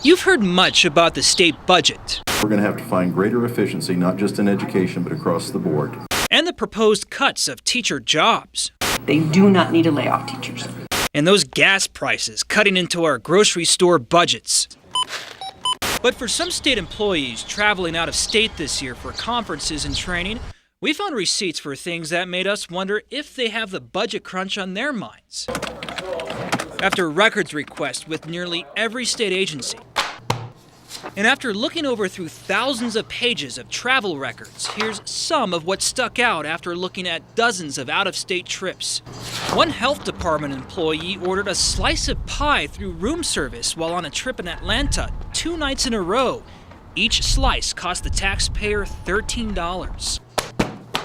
You've heard much about the state budget We're going to have to find greater efficiency, not just in education, but across the board. and the proposed cuts of teacher jobs. They do not need to lay off teachers. And those gas prices cutting into our grocery store budgets. But for some state employees traveling out of state this year for conferences and training, we found receipts for things that made us wonder if they have the budget crunch on their minds. After records requests with nearly every state agency, and after looking over through thousands of pages of travel records, here's some of what stuck out after looking at dozens of out-of-state trips. One health department employee ordered a slice of pie through room service while on a trip in Atlanta 2 nights in a row. Each slice cost the taxpayer $13.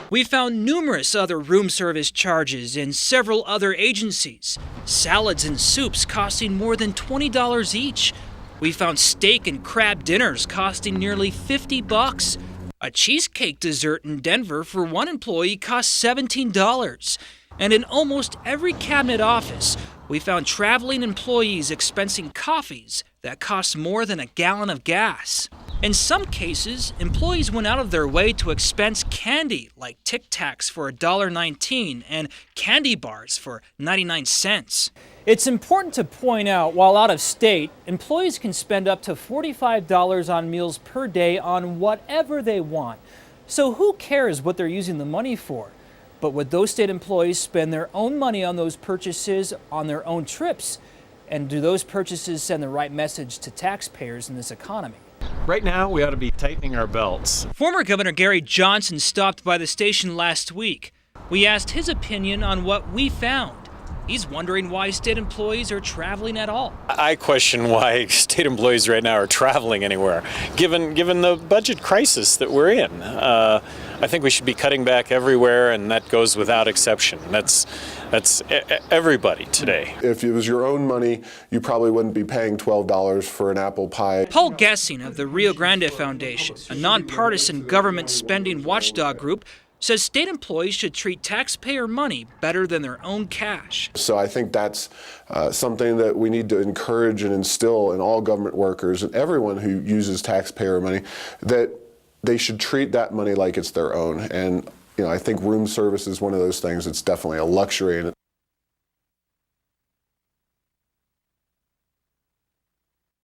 We found numerous other room service charges in several other agencies. Salads and soups costing more than $20 each. We found steak and crab dinners costing nearly $50. A cheesecake dessert in Denver for one employee cost $17. And in almost every cabinet office, we found traveling employees expensing coffees that cost more than a gallon of gas. In some cases, employees went out of their way to expense candy like Tic Tacs for $1.19 and candy bars for 99 cents. It's important to point out, while out of state, employees can spend up to $45 on meals per day on whatever they want. So who cares what they're using the money for? But would those state employees spend their own money on those purchases on their own trips? And do those purchases send the right message to taxpayers in this economy? Right now, we ought to be tightening our belts. Former Governor Gary Johnson stopped by the station last week. We asked his opinion on what we found. He's wondering why state employees are traveling at all. I question why state employees right now are traveling anywhere, given the budget crisis that we're in. I think we should be cutting back everywhere, and that goes without exception. That's everybody today. If it was your own money, you probably wouldn't be paying $12 for an apple pie. Paul Gessing of the Rio Grande Foundation, a nonpartisan government spending watchdog group, says state employees should treat taxpayer money better than their own cash. So I think that's something that we need to encourage and instill in all government workers and everyone who uses taxpayer money, that they should treat that money like it's their own. And I think room service is one of those things. It's definitely a luxury.